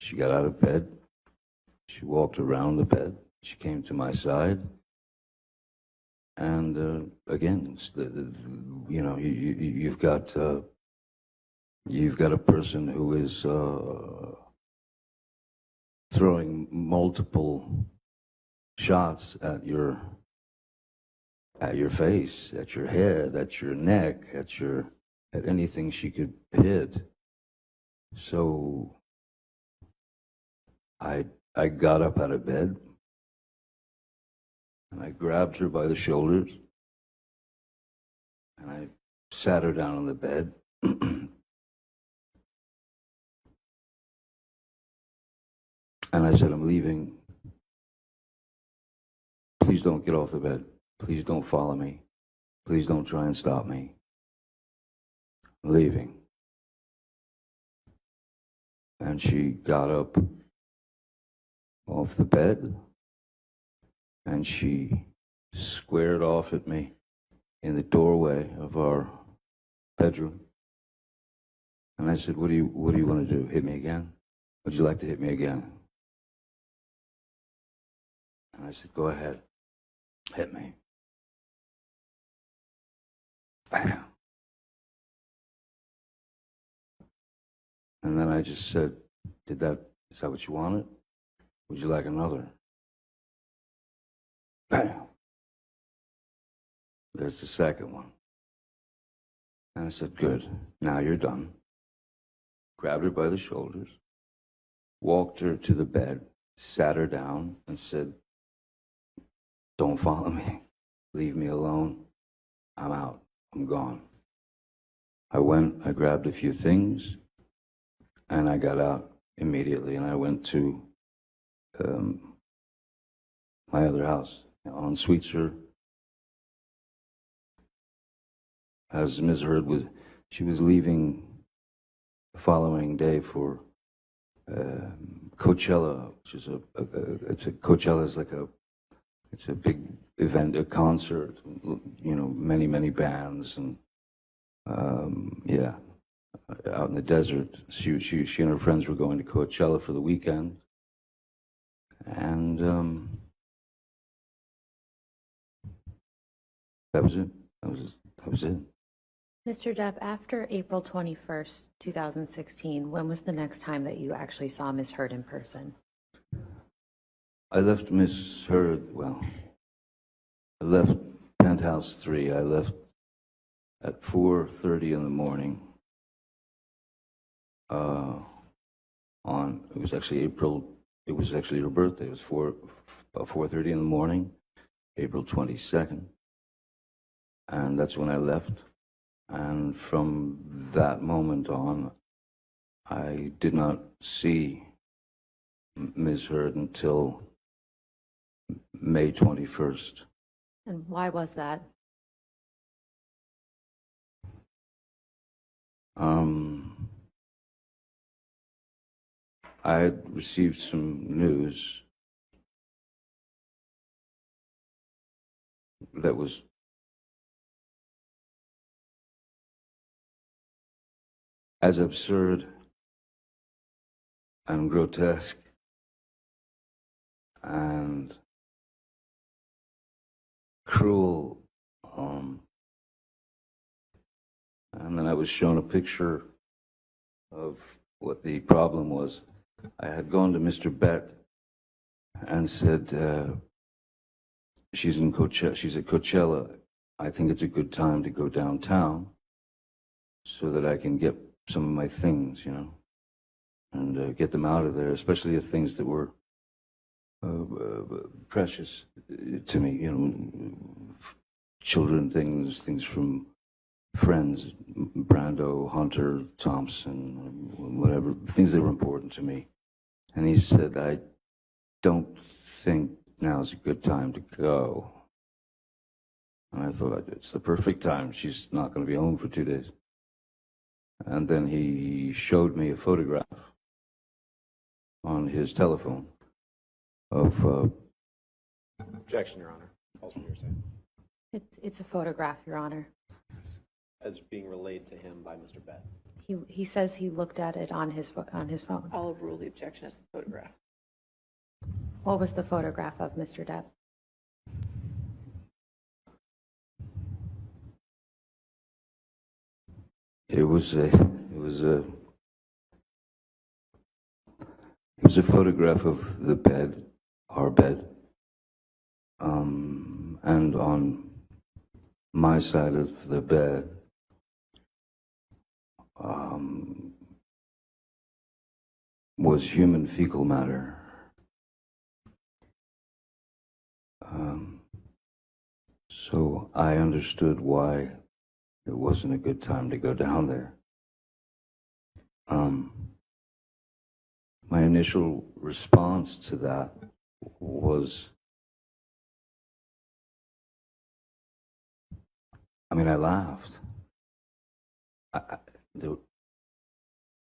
She got out of bed. She walked around the bed. She came to my side. And again, you've got a person who is throwing multiple shots at your face, at your head, at your neck, at anything she could hit. So I got up out of bed and I grabbed her by the shoulders and I sat her down on the bed. And I said, I'm leaving. Please don't get off the bed. Please don't follow me. Please don't try and stop me. I'm leaving. And she got up off the bed and she squared off at me in the doorway of our bedroom. And I said, what do you want to do? Hit me again? Would you like to hit me again? And I said, go ahead. Hit me. Bam. And then I just said, is that what you wanted? Would you like another? Bam. There's the second one. And I said, good, now you're done. Grabbed her by the shoulders, walked her to the bed, sat her down, and said, don't follow me. Leave me alone. I'm out. I'm gone. I went, I grabbed a few things, and I got out immediately, and I went to my other house on Sweetser. As Ms. Heard she was leaving the following day for Coachella, which is Coachella is like it's a big event, a concert, many bands, and yeah, out in the desert. She and her friends were going to Coachella for the weekend, and that was it. That was it. Mr. Depp, after April 21st, 2016, when was the next time that you actually saw Ms. Heard in person? I left Ms. Heard, I left Penthouse 3. I left at 4:30 in the morning. It was actually her birthday. It was about 4:30 in the morning, April 22nd. And that's when I left. And from that moment on, I did not see Ms. Heard until May 21st. And why was that? I had received some news that was as absurd and grotesque and cruel. And then I was shown a picture of what the problem was. I had gone to Mr. Bett and said, she's at Coachella. I think it's a good time to go downtown so that I can get some of my things, and get them out of there, especially the things that were precious to me, children things from friends, Brando, Hunter, Thompson, whatever, things that were important to me. And he said, I don't think now's a good time to go. And I thought, it's the perfect time. She's not going to be home for 2 days. And then he showed me a photograph on his telephone of... Objection, Your Honor. Also, you're saying. It's a photograph, Your Honor. As being relayed to him by Mr. Bett. He says he looked at it on his phone. I'll rule the objection as the photograph. What was the photograph of Mr. Depp? It was a photograph of the bed, our bed, and on my side of the bed was human fecal matter. So I understood why it wasn't a good time to go down there. My initial response to that was, I laughed.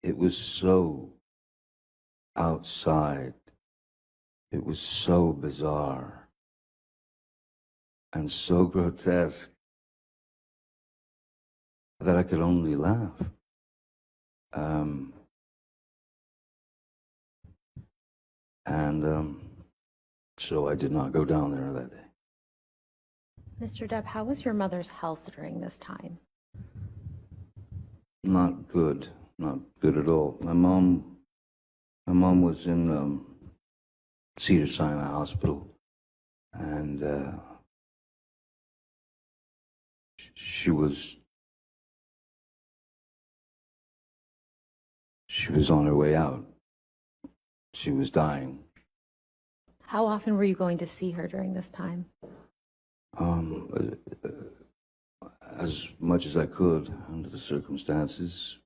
It was so outside. It was so bizarre and so grotesque that I could only laugh. So I did not go down there that day. Mr. Depp, how was your mother's health during this time? Not good at all. My mom was in Cedars-Sinai Hospital, and she was on her way out. She was dying. How often were you going to see her during this time? As much as I could under the circumstances.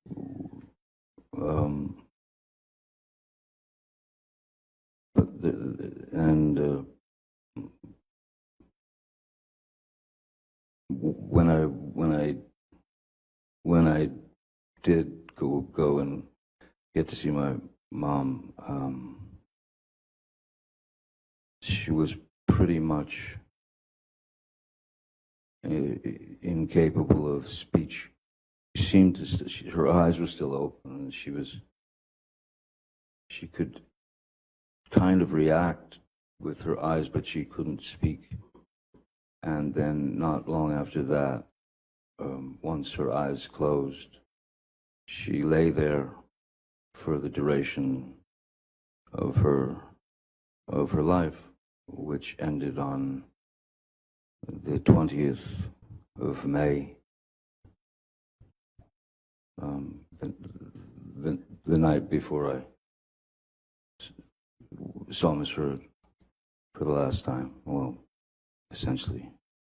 When I did go and get to see my mom, she was pretty much incapable of speech. She seemed to, her eyes were still open, and she could kind of react with her eyes, but she couldn't speak. And then not long after that, once her eyes closed, she lay there for the duration of her life, which ended on the 20th of May, the night before I saw Miss Heard for the last time. Well, essentially.